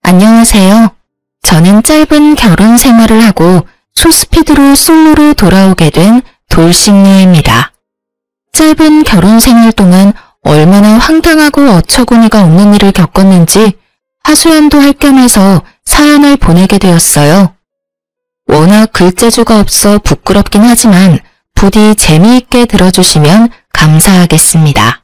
안녕하세요. 저는 짧은 결혼 생활을 하고 소스피드로 솔로로 돌아오게 된 돌싱녀입니다. 짧은 결혼 생활 동안 얼마나 황당하고 어처구니가 없는 일을 겪었는지 하소연도 할 겸해서 사연을 보내게 되었어요. 워낙 글재주가 없어 부끄럽긴 하지만 부디 재미있게 들어주시면 감사하겠습니다.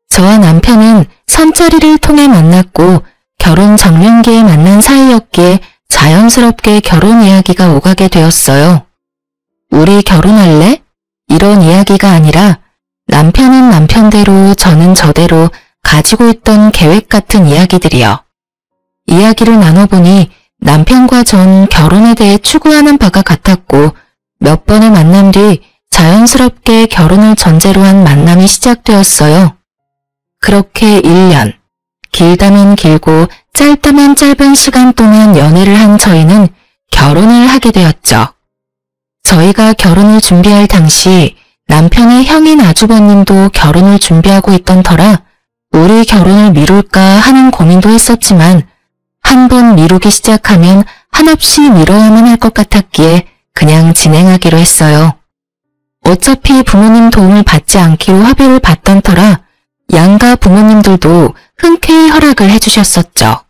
저와 남편은 선자리를 통해 만났고 결혼 정년기에 만난 사이였기에 자연스럽게 결혼 이야기가 오가게 되었어요. 우리 결혼할래? 이런 이야기가 아니라 남편은 남편대로 저는 저대로 가지고 있던 계획 같은 이야기들이요. 이야기를 나눠보니 남편과 전 결혼에 대해 추구하는 바가 같았고 몇 번의 만남 뒤 자연스럽게 결혼을 전제로 한 만남이 시작되었어요. 그렇게 1년, 길다면 길고 짧다면 짧은 시간 동안 연애를 한 저희는 결혼을 하게 되었죠. 저희가 결혼을 준비할 당시 남편의 형인 아주버님도 결혼을 준비하고 있던 터라 우리 결혼을 미룰까 하는 고민도 했었지만 한 번 미루기 시작하면 한없이 미뤄야만 할 것 같았기에 그냥 진행하기로 했어요. 어차피 부모님 도움을 받지 않기로 합의를 봤던 터라 양가 부모님들도 흔쾌히 허락을 해주셨었죠.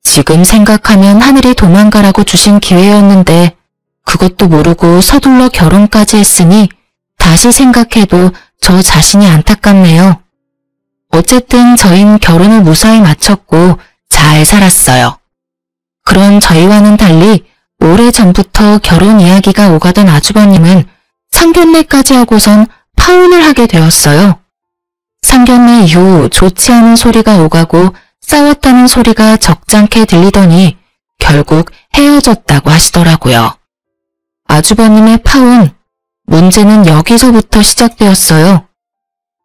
지금 생각하면 하늘이 도망가라고 주신 기회였는데 그것도 모르고 서둘러 결혼까지 했으니 다시 생각해도 저 자신이 안타깝네요. 어쨌든 저흰 결혼을 무사히 마쳤고 잘 살았어요. 그런 저희와는 달리 오래전부터 결혼 이야기가 오가던 아주버님은 상견례까지 하고선 파혼을 하게 되었어요. 상견례 이후 좋지 않은 소리가 오가고 싸웠다는 소리가 적잖게 들리더니 결국 헤어졌다고 하시더라고요. 아주버님의 파혼, 문제는 여기서부터 시작되었어요.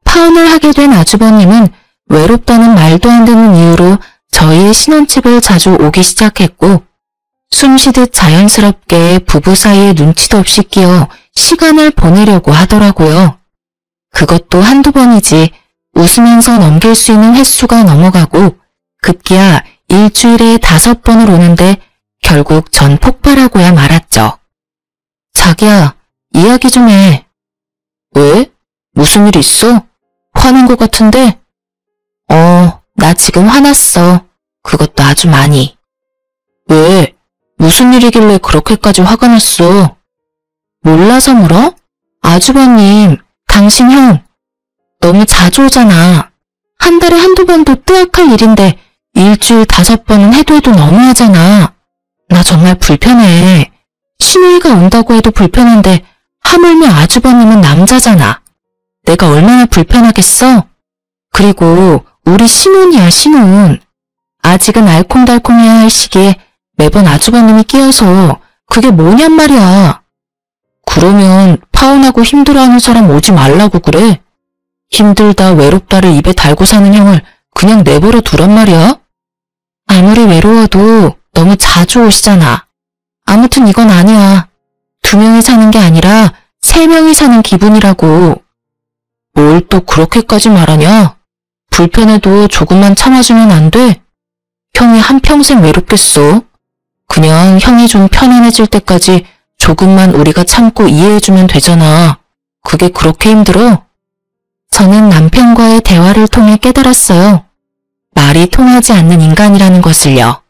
파혼을 하게 된 아주버님은 외롭다는 말도 안 되는 이유로 저희의 신혼집을 자주 오기 시작했고 숨쉬듯 자연스럽게 부부 사이에 눈치도 없이 끼어 시간을 보내려고 하더라고요. 그것도 한두 번이지 웃으면서 넘길 수 있는 횟수가 넘어가고 급기야 일주일에 5번을 오는데 결국 전 폭발하고야 말았죠. 자기야, 이야기 좀 해. 왜? 무슨 일 있어? 화난 것 같은데? 나 지금 화났어. 그것도 아주 많이. 왜? 무슨 일이길래 그렇게까지 화가 났어? 몰라서 물어? 아주버님, 당신 형, 너무 자주 오잖아. 한 달에 한두 번도 뜨악할 일인데 일주일 5번은 해도 너무하잖아. 나 정말 불편해. 신우이가 온다고 해도 불편한데 하물며 아주버님은 남자잖아. 내가 얼마나 불편하겠어? 그리고 우리 신혼이야, 신혼. 아직은 알콩달콩해야 할 시기에 매번 아주버님이 끼어서 그게 뭐냔 말이야. 그러면 파혼하고 힘들어하는 사람 오지 말라고 그래? 힘들다 외롭다를 입에 달고 사는 형을 그냥 내버려 두란 말이야? 아무리 외로워도 너무 자주 오시잖아. 아무튼 이건 아니야. 2명이 사는 게 아니라 3명이 사는 기분이라고. 뭘 또 그렇게까지 말하냐? 불편해도 조금만 참아주면 안 돼? 형이 한평생 외롭겠어. 그냥 형이 좀 편안해질 때까지 조금만 우리가 참고 이해해주면 되잖아. 그게 그렇게 힘들어? 저는 남편과의 대화를 통해 깨달았어요. 말이 통하지 않는 인간이라는 것을요.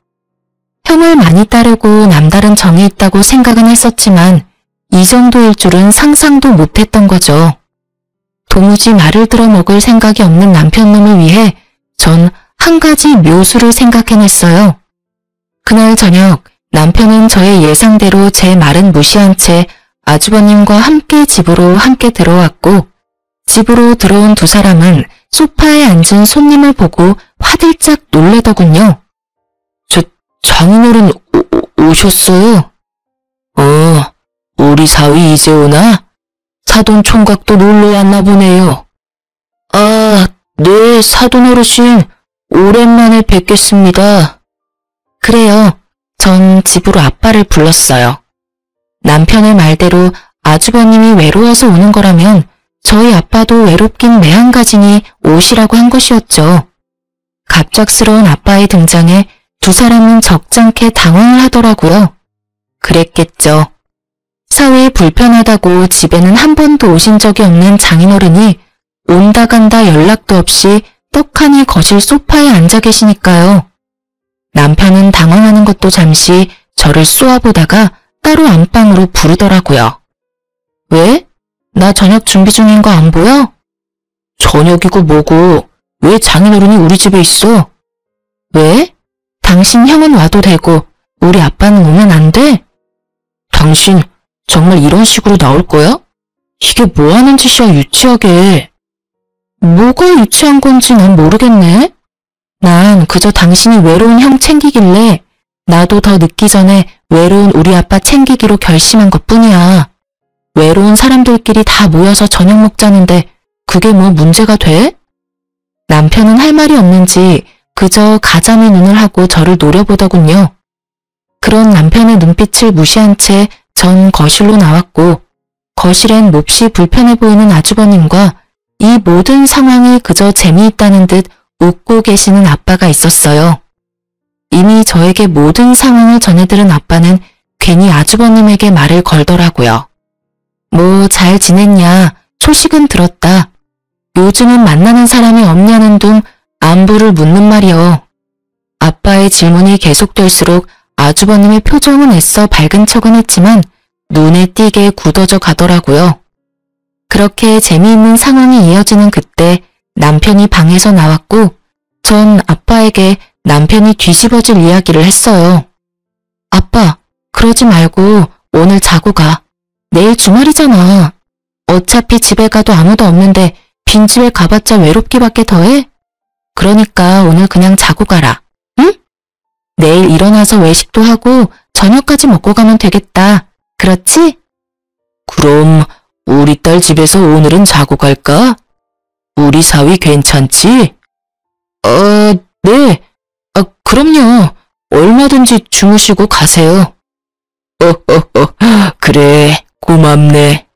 형을 많이 따르고 남다른 정이 있다고 생각은 했었지만 이 정도일 줄은 상상도 못했던 거죠. 도무지 말을 들어먹을 생각이 없는 남편놈을 위해 전 한 가지 묘수를 생각해냈어요. 그날 저녁 남편은 저의 예상대로 제 말은 무시한 채 아주버님과 함께 집으로 들어왔고 집으로 들어온 2사람은 소파에 앉은 손님을 보고 화들짝 놀래더군요. 장인어른 오셨어요? 우리 사위 이제 오나? 사돈 총각도 놀러 왔나 보네요. 아, 네, 사돈 어르신. 오랜만에 뵙겠습니다. 그래요. 전 집으로 아빠를 불렀어요. 남편의 말대로 아주버님이 외로워서 오는 거라면 저희 아빠도 외롭긴 매한가지니 오시라고 한 것이었죠. 갑작스러운 아빠의 등장에 두 사람은 적잖게 당황을 하더라고요. 그랬겠죠. 사회에 불편하다고 집에는 한 번도 오신 적이 없는 장인어른이 온다 간다 연락도 없이 떡하니 거실 소파에 앉아 계시니까요. 남편은 당황하는 것도 잠시 저를 쏘아보다가 따로 안방으로 부르더라고요. 왜? 나 저녁 준비 중인 거 안 보여? 저녁이고 뭐고 왜 장인어른이 우리 집에 있어? 왜? 당신 형은 와도 되고 우리 아빠는 오면 안 돼? 당신 정말 이런 식으로 나올 거야? 이게 뭐 하는 짓이야 유치하게. 뭐가 유치한 건지 난 모르겠네. 난 그저 당신이 외로운 형 챙기길래 나도 더 늦기 전에 외로운 우리 아빠 챙기기로 결심한 것뿐이야. 외로운 사람들끼리 다 모여서 저녁 먹자는데 그게 뭐 문제가 돼? 남편은 할 말이 없는지 그저 가자미 눈을 하고 저를 노려보더군요. 그런 남편의 눈빛을 무시한 채 전 거실로 나왔고 거실엔 몹시 불편해 보이는 아주버님과 이 모든 상황이 그저 재미있다는 듯 웃고 계시는 아빠가 있었어요. 이미 저에게 모든 상황을 전해들은 아빠는 괜히 아주버님에게 말을 걸더라고요. 뭐 잘 지냈냐, 소식은 들었다. 요즘은 만나는 사람이 없냐는 둥 안부를 묻는 말이요. 아빠의 질문이 계속될수록 아주버님의 표정은 애써 밝은 척은 했지만 눈에 띄게 굳어져 가더라고요. 그렇게 재미있는 상황이 이어지는 그때 남편이 방에서 나왔고 전 아빠에게 남편이 뒤집어질 이야기를 했어요. 아빠, 그러지 말고 오늘 자고 가. 내일 주말이잖아. 어차피 집에 가도 아무도 없는데 빈집에 가봤자 외롭기밖에 더해? 그러니까 오늘 그냥 자고 가라. 응? 내일 일어나서 외식도 하고 저녁까지 먹고 가면 되겠다. 그렇지? 그럼 우리 딸 집에서 오늘은 자고 갈까? 우리 사위 괜찮지? 네. 그럼요. 얼마든지 주무시고 가세요. 그래, 고맙네.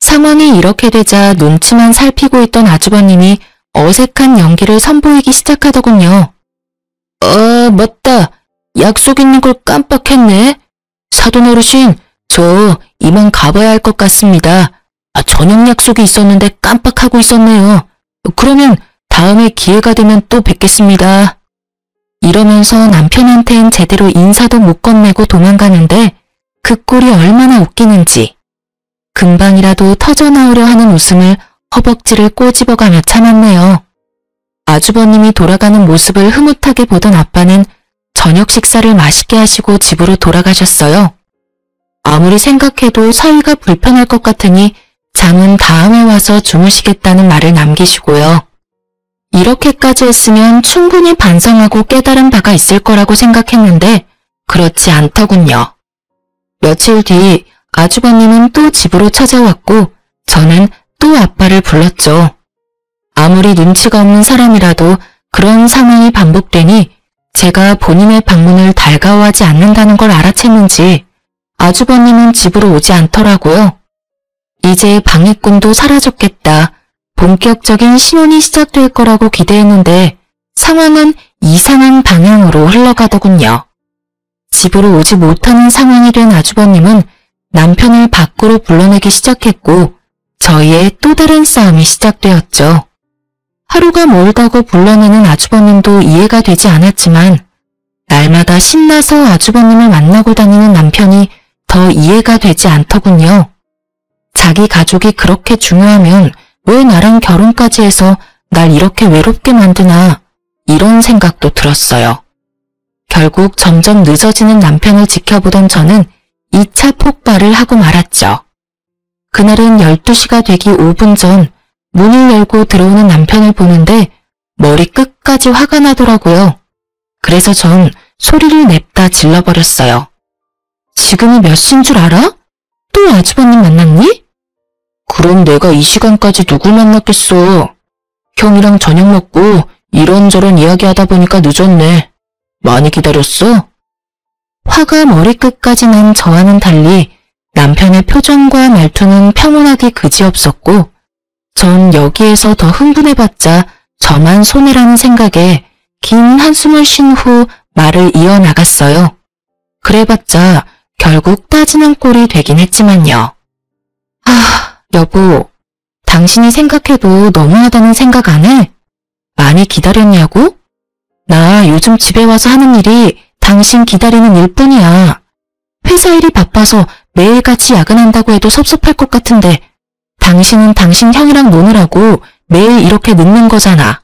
상황이 이렇게 되자 눈치만 살피고 있던 아주버님이 어색한 연기를 선보이기 시작하더군요. 맞다. 약속 있는 걸 깜빡했네. 사돈 어르신, 저 이만 가봐야 할 것 같습니다. 저녁 약속이 있었는데 깜빡하고 있었네요. 그러면 다음에 기회가 되면 또 뵙겠습니다. 이러면서 남편한텐 제대로 인사도 못 건네고 도망가는데 그 꼴이 얼마나 웃기는지. 금방이라도 터져나오려 하는 웃음을 허벅지를 꼬집어가며 참았네요. 아주버님이 돌아가는 모습을 흐뭇하게 보던 아빠는 저녁 식사를 맛있게 하시고 집으로 돌아가셨어요. 아무리 생각해도 사위가 불편할 것 같으니 잠은 다음에 와서 주무시겠다는 말을 남기시고요. 이렇게까지 했으면 충분히 반성하고 깨달은 바가 있을 거라고 생각했는데 그렇지 않더군요. 며칠 뒤 아주버님은 또 집으로 찾아왔고 저는 또 아빠를 불렀죠. 아무리 눈치가 없는 사람이라도 그런 상황이 반복되니 제가 본인의 방문을 달가워하지 않는다는 걸 알아챘는지 아주버님은 집으로 오지 않더라고요. 이제 방해꾼도 사라졌겠다. 본격적인 신혼이 시작될 거라고 기대했는데 상황은 이상한 방향으로 흘러가더군요. 집으로 오지 못하는 상황이 된 아주버님은 남편을 밖으로 불러내기 시작했고 저희의 또 다른 싸움이 시작되었죠. 하루가 멀다고 불러내는 아주버님도 이해가 되지 않았지만 날마다 신나서 아주버님을 만나고 다니는 남편이 더 이해가 되지 않더군요. 자기 가족이 그렇게 중요하면 왜 나랑 결혼까지 해서 날 이렇게 외롭게 만드나 이런 생각도 들었어요. 결국 점점 늦어지는 남편을 지켜보던 저는 2차 폭발을 하고 말았죠. 그날은 12시가 되기 5분 전 문을 열고 들어오는 남편을 보는데 머리 끝까지 화가 나더라고요. 그래서 전 소리를 냅다 질러버렸어요. 지금이 몇 시인 줄 알아? 또 아주버님 만났니? 그럼 내가 이 시간까지 누굴 만났겠어. 형이랑 저녁 먹고 이런저런 이야기하다 보니까 늦었네. 많이 기다렸어? 화가 머리끝까지 난 저와는 달리 남편의 표정과 말투는 평온하기 그지없었고 전 여기에서 더 흥분해봤자 저만 손해라는 생각에 긴 한숨을 쉰 후 말을 이어나갔어요. 그래봤자 결국 따지는 꼴이 되긴 했지만요. 여보, 당신이 생각해도 너무하다는 생각 안 해? 많이 기다렸냐고? 나 요즘 집에 와서 하는 일이 당신 기다리는 일뿐이야. 회사 일이 바빠서 매일같이 야근한다고 해도 섭섭할 것 같은데 당신은 당신 형이랑 노느라고 매일 이렇게 늦는 거잖아.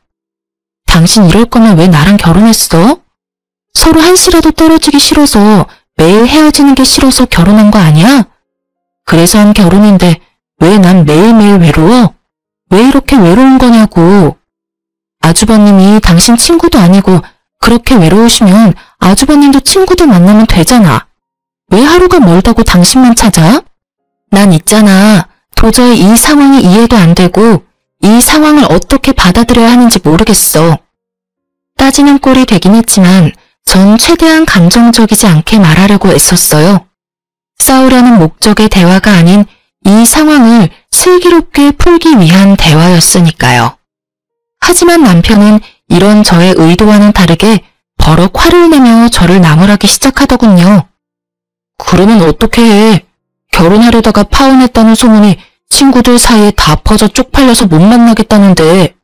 당신 이럴 거면 왜 나랑 결혼했어? 서로 한시라도 떨어지기 싫어서 매일 헤어지는 게 싫어서 결혼한 거 아니야? 그래서 한 결혼인데 왜 난 매일매일 외로워? 왜 이렇게 외로운 거냐고. 아주버님이 당신 친구도 아니고 그렇게 외로우시면 아주버님도 친구도 만나면 되잖아. 왜 하루가 멀다고 당신만 찾아? 난 있잖아. 도저히 이 상황이 이해도 안 되고 이 상황을 어떻게 받아들여야 하는지 모르겠어. 따지는 꼴이 되긴 했지만 전 최대한 감정적이지 않게 말하려고 애썼어요. 싸우려는 목적의 대화가 아닌 이 상황을 슬기롭게 풀기 위한 대화였으니까요. 하지만 남편은 이런 저의 의도와는 다르게 버럭 화를 내며 저를 나무라기 시작하더군요. 그러면 어떻게 해? 결혼하려다가 파혼했다는 소문이 친구들 사이에 다 퍼져 쪽팔려서 못 만나겠다는데.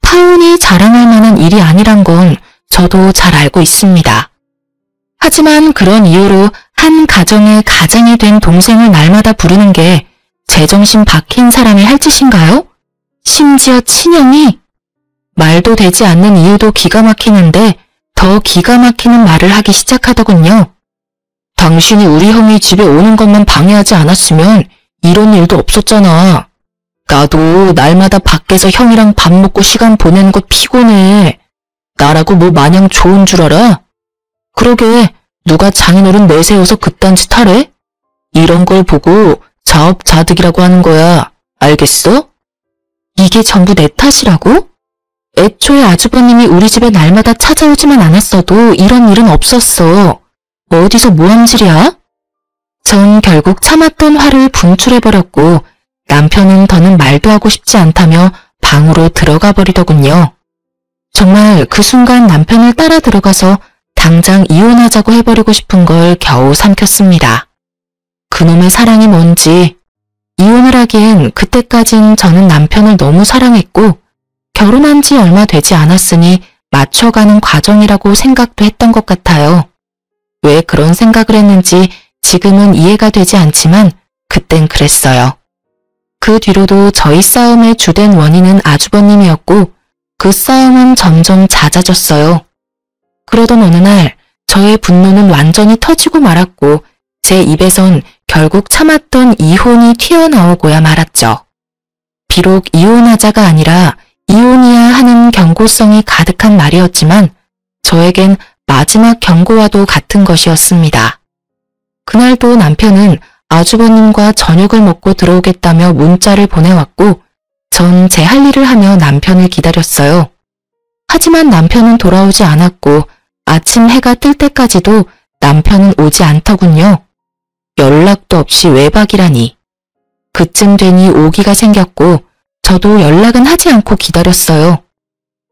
파혼이 자랑할 만한 일이 아니란 건 저도 잘 알고 있습니다. 하지만 그런 이유로 한 가정의 가장이 된 동생을 날마다 부르는 게 제정신 박힌 사람이 할 짓인가요? 심지어 친형이? 말도 되지 않는 이유도 기가 막히는데 더 기가 막히는 말을 하기 시작하더군요. 당신이 우리 형이 집에 오는 것만 방해하지 않았으면 이런 일도 없었잖아. 나도 날마다 밖에서 형이랑 밥 먹고 시간 보내는 거 피곤해. 나라고 뭐 마냥 좋은 줄 알아? 그러게 누가 장인어른 내세워서 그딴 짓 하래? 이런 걸 보고 자업자득이라고 하는 거야. 알겠어? 이게 전부 내 탓이라고? 애초에 아주버님이 우리 집에 날마다 찾아오지만 않았어도 이런 일은 없었어. 어디서 모함질이야? 전 결국 참았던 화를 분출해버렸고 남편은 더는 말도 하고 싶지 않다며 방으로 들어가 버리더군요. 정말 그 순간 남편을 따라 들어가서 당장 이혼하자고 해버리고 싶은 걸 겨우 삼켰습니다. 그놈의 사랑이 뭔지. 이혼을 하기엔 그때까진 저는 남편을 너무 사랑했고 결혼한 지 얼마 되지 않았으니 맞춰가는 과정이라고 생각도 했던 것 같아요. 왜 그런 생각을 했는지 지금은 이해가 되지 않지만 그땐 그랬어요. 그 뒤로도 저희 싸움의 주된 원인은 아주버님이었고 그 싸움은 점점 잦아졌어요. 그러던 어느 날 저의 분노는 완전히 터지고 말았고 제 입에선 결국 참았던 이혼이 튀어나오고야 말았죠. 비록 이혼하자가 아니라 이혼이야 하는 경고성이 가득한 말이었지만 저에겐 마지막 경고와도 같은 것이었습니다. 그날도 남편은 아주버님과 저녁을 먹고 들어오겠다며 문자를 보내왔고 전 제 할 일을 하며 남편을 기다렸어요. 하지만 남편은 돌아오지 않았고 아침 해가 뜰 때까지도 남편은 오지 않더군요. 연락도 없이 외박이라니. 그쯤 되니 오기가 생겼고 저도 연락은 하지 않고 기다렸어요.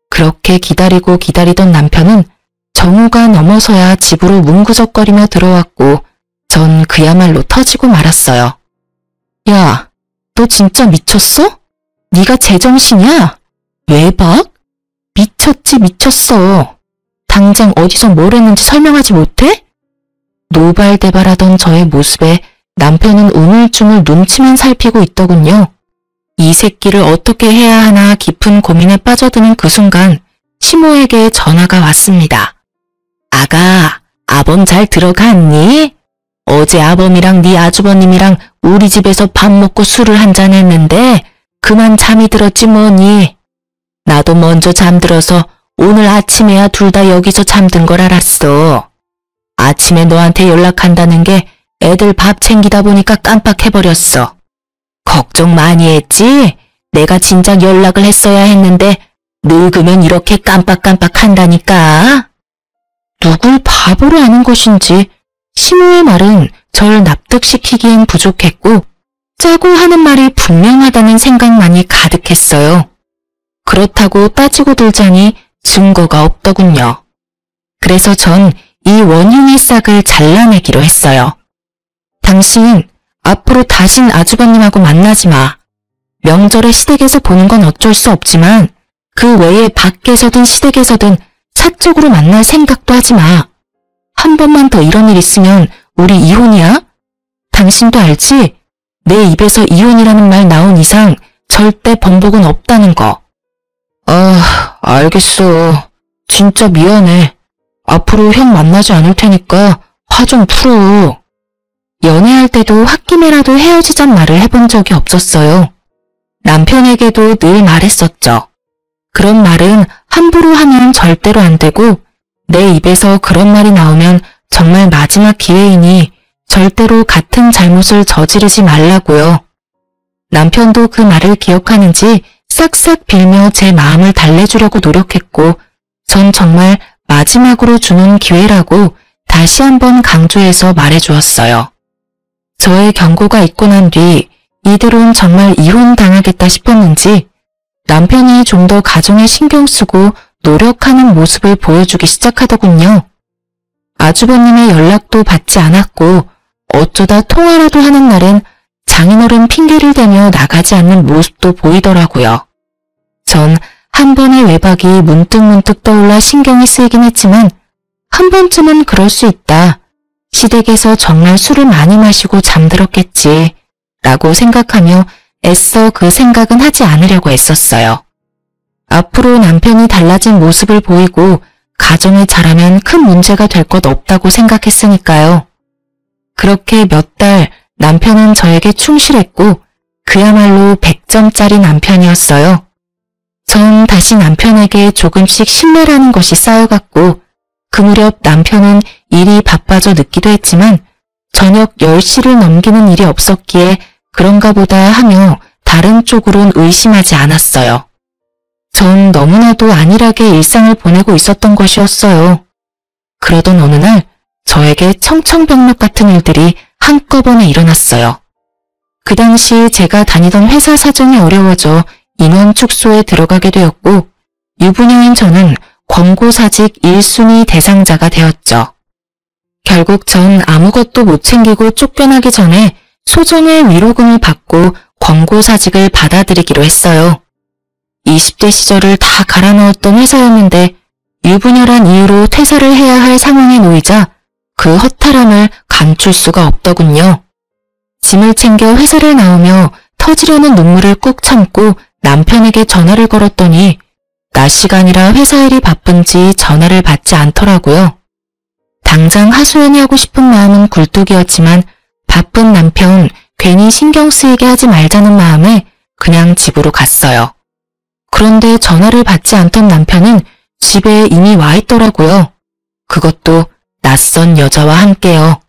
그렇게 기다리고 기다리던 남편은 정오가 넘어서야 집으로 뭉구적거리며 들어왔고 전 그야말로 터지고 말았어요. 야, 너 진짜 미쳤어? 네가 제정신이야? 외박? 미쳤지 미쳤어. 당장 어디서 뭘 했는지 설명하지 못해? 노발대발하던 저의 모습에 남편은 우물쭈물 눈치만 살피고 있더군요. 이 새끼를 어떻게 해야 하나 깊은 고민에 빠져드는 그 순간 시모에게 전화가 왔습니다. 아가, 아범 잘 들어갔니? 어제 아범이랑 네 아주버님이랑 우리 집에서 밥 먹고 술을 한잔 했는데 그만 잠이 들었지 뭐니. 나도 먼저 잠들어서 오늘 아침에야 둘 다 여기서 잠든 걸 알았어. 아침에 너한테 연락한다는 게 애들 밥 챙기다 보니까 깜빡해버렸어. 걱정 많이 했지? 내가 진작 연락을 했어야 했는데 늙으면 이렇게 깜빡깜빡 한다니까. 누굴 바보로 아는 것인지 시모의 말은 절 납득시키기엔 부족했고 짜고 하는 말이 분명하다는 생각만이 가득했어요. 그렇다고 따지고 들자니 증거가 없더군요. 그래서 전 이 원흉의 싹을 잘라내기로 했어요. 당신 앞으로 다신 아주버님하고 만나지 마. 명절에 시댁에서 보는 건 어쩔 수 없지만 그 외에 밖에서든 시댁에서든 사적으로 만날 생각도 하지 마. 한 번만 더 이런 일 있으면 우리 이혼이야? 당신도 알지? 내 입에서 이혼이라는 말 나온 이상 절대 번복은 없다는 거. 알겠어. 진짜 미안해. 앞으로 형 만나지 않을 테니까 화 좀 풀어. 연애할 때도 홧김에라도 헤어지잔 말을 해본 적이 없었어요. 남편에게도 늘 말했었죠. 그런 말은 함부로 하면 절대로 안 되고 내 입에서 그런 말이 나오면 정말 마지막 기회이니 절대로 같은 잘못을 저지르지 말라고요. 남편도 그 말을 기억하는지 싹싹 빌며 제 마음을 달래주려고 노력했고 전 정말 마지막으로 주는 기회라고 다시 한번 강조해서 말해주었어요. 저의 경고가 있고 난 뒤 이대로는 정말 이혼당하겠다 싶었는지 남편이 좀 더 가정에 신경 쓰고 노력하는 모습을 보여주기 시작하더군요. 아주버님의 연락도 받지 않았고 어쩌다 통화라도 하는 날엔 장인어른 핑계를 대며 나가지 않는 모습도 보이더라고요. 전 한 번의 외박이 문득문득 떠올라 신경이 쓰이긴 했지만 한 번쯤은 그럴 수 있다. 시댁에서 정말 술을 많이 마시고 잠들었겠지 라고 생각하며 애써 그 생각은 하지 않으려고 애썼어요. 앞으로 남편이 달라진 모습을 보이고 가정을 잘하면 큰 문제가 될 것 없다고 생각했으니까요. 그렇게 몇 달 남편은 저에게 충실했고 그야말로 100점짜리 남편이었어요. 전 다시 남편에게 조금씩 신뢰라는 것이 쌓여갔고 그 무렵 남편은 일이 바빠져 늦기도 했지만 저녁 10시를 넘기는 일이 없었기에 그런가 보다 하며 다른 쪽으론 의심하지 않았어요. 전 너무나도 안일하게 일상을 보내고 있었던 것이었어요. 그러던 어느 날 저에게 청천벽력 같은 일들이 한꺼번에 일어났어요. 그 당시 제가 다니던 회사 사정이 어려워져 인원 축소에 들어가게 되었고 유부녀인 저는 권고사직 1순위 대상자가 되었죠. 결국 전 아무것도 못 챙기고 쫓겨나기 전에 소정의 위로금을 받고 권고사직을 받아들이기로 했어요. 20대 시절을 다 갈아 넣었던 회사였는데 유부녀란 이유로 퇴사를 해야 할 상황에 놓이자 그 허탈함을 감출 수가 없더군요. 짐을 챙겨 회사를 나오며 터지려는 눈물을 꾹 참고 남편에게 전화를 걸었더니 낮 시간이라 회사 일이 바쁜지 전화를 받지 않더라고요. 당장 하소연이 하고 싶은 마음은 굴뚝이었지만 바쁜 남편 괜히 신경 쓰이게 하지 말자는 마음에 그냥 집으로 갔어요. 그런데 전화를 받지 않던 남편은 집에 이미 와 있더라고요. 그것도 낯선 여자와 함께요.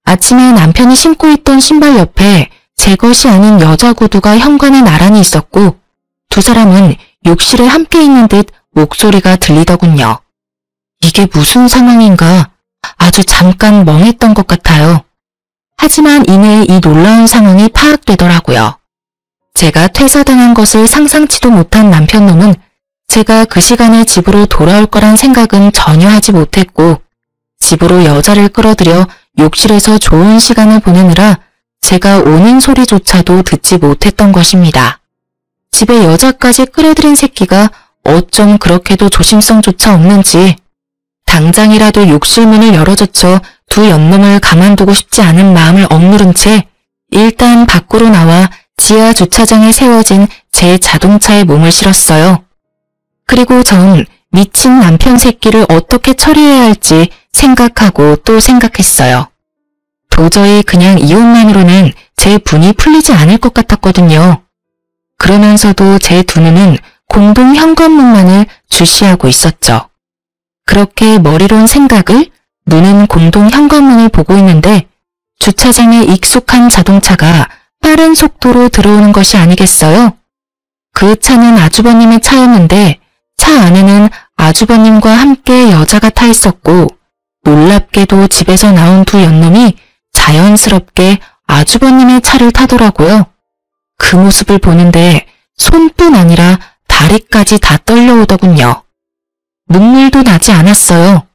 아침에 남편이 신고 있던 신발 옆에 제 것이 아닌 여자 구두가 현관에 나란히 있었고 두 사람은 욕실에 함께 있는 듯 목소리가 들리더군요. 이게 무슨 상황인가 아주 잠깐 멍했던 것 같아요. 하지만 이내 이 놀라운 상황이 파악되더라고요. 제가 퇴사당한 것을 상상치도 못한 남편놈은 제가 그 시간에 집으로 돌아올 거란 생각은 전혀 하지 못했고 집으로 여자를 끌어들여 욕실에서 좋은 시간을 보내느라 제가 오는 소리조차도 듣지 못했던 것입니다. 집에 여자까지 끌어들인 새끼가 어쩜 그렇게도 조심성조차 없는지 당장이라도 욕실 문을 열어젖혀 두 연놈을 가만두고 싶지 않은 마음을 억누른 채 일단 밖으로 나와 지하 주차장에 세워진 제 자동차에 몸을 실었어요. 그리고 전 미친 남편 새끼를 어떻게 처리해야 할지 생각하고 또 생각했어요. 도저히 그냥 이혼만으로는 제 분이 풀리지 않을 것 같았거든요. 그러면서도 제 두 눈은 공동 현관문만을 주시하고 있었죠. 그렇게 머리론 생각을, 눈은 공동 현관문을 보고 있는데 주차장에 익숙한 자동차가 빠른 속도로 들어오는 것이 아니겠어요? 그 차는 아주버님의 차였는데 차 안에는 아주버님과 함께 여자가 타 있었고 놀랍게도 집에서 나온 두 연놈이 자연스럽게 아주버님의 차를 타더라고요. 그 모습을 보는데 손뿐 아니라 다리까지 다 떨려오더군요. 눈물도 나지 않았어요.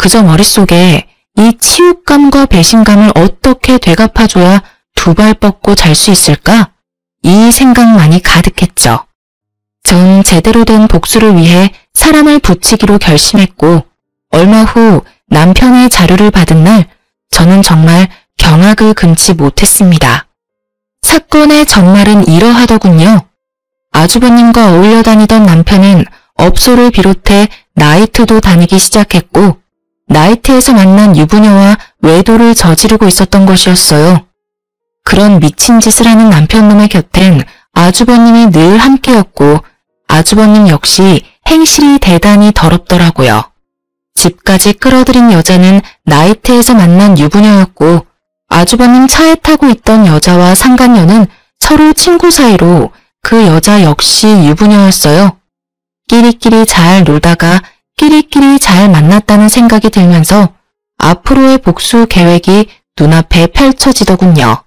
그저 머릿속에 이 치욕감과 배신감을 어떻게 되갚아줘야 두 발 뻗고 잘 수 있을까? 이 생각만이 가득했죠. 전 제대로 된 복수를 위해 사람을 붙이기로 결심했고 얼마 후 남편의 자료를 받은 날 저는 정말 경악을 금치 못했습니다. 사건의 전말은 이러하더군요. 아주버님과 어울려 다니던 남편은 업소를 비롯해 나이트도 다니기 시작했고 나이트에서 만난 유부녀와 외도를 저지르고 있었던 것이었어요. 그런 미친 짓을 하는 남편놈의 곁엔 아주버님이 늘 함께였고 아주버님 역시 행실이 대단히 더럽더라고요. 집까지 끌어들인 여자는 나이트에서 만난 유부녀였고 아주버님 차에 타고 있던 여자와 상간녀는 서로 친구 사이로 그 여자 역시 유부녀였어요. 끼리끼리 잘 놀다가 끼리끼리 잘 만났다는 생각이 들면서 앞으로의 복수 계획이 눈앞에 펼쳐지더군요.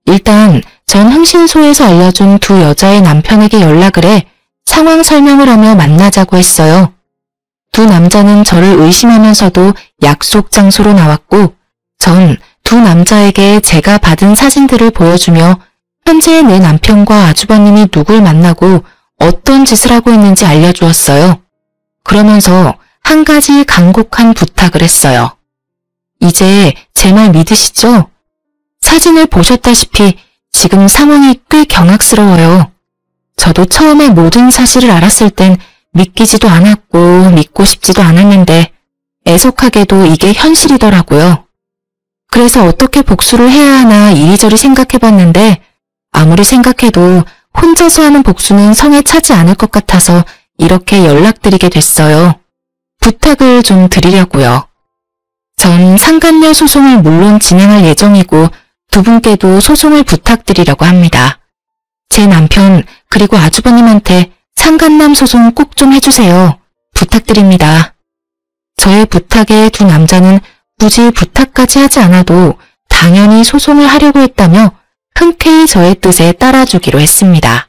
일단 전 흥신소에서 알려준 두 여자의 남편에게 연락을 해 상황 설명을 하며 만나자고 했어요. 두 남자는 저를 의심하면서도 약속 장소로 나왔고 전 두 남자에게 제가 받은 사진들을 보여주며 현재 내 남편과 아주버님이 누굴 만나고 어떤 짓을 하고 있는지 알려주었어요. 그러면서 한 가지 간곡한 부탁을 했어요. 이제 제 말 믿으시죠? 사진을 보셨다시피 지금 상황이 꽤 경악스러워요. 저도 처음에 모든 사실을 알았을 땐 믿기지도 않았고 믿고 싶지도 않았는데 애석하게도 이게 현실이더라고요. 그래서 어떻게 복수를 해야 하나 이리저리 생각해봤는데 아무리 생각해도 혼자서 하는 복수는 성에 차지 않을 것 같아서 이렇게 연락드리게 됐어요. 부탁을 좀 드리려고요. 전 상간녀 소송을 물론 진행할 예정이고 두 분께도 소송을 부탁드리려고 합니다. 제 남편 그리고 아주버님한테 상간남 소송 꼭 좀 해주세요. 부탁드립니다. 저의 부탁에 두 남자는 굳이 부탁까지 하지 않아도 당연히 소송을 하려고 했다며 흔쾌히 저의 뜻에 따라주기로 했습니다.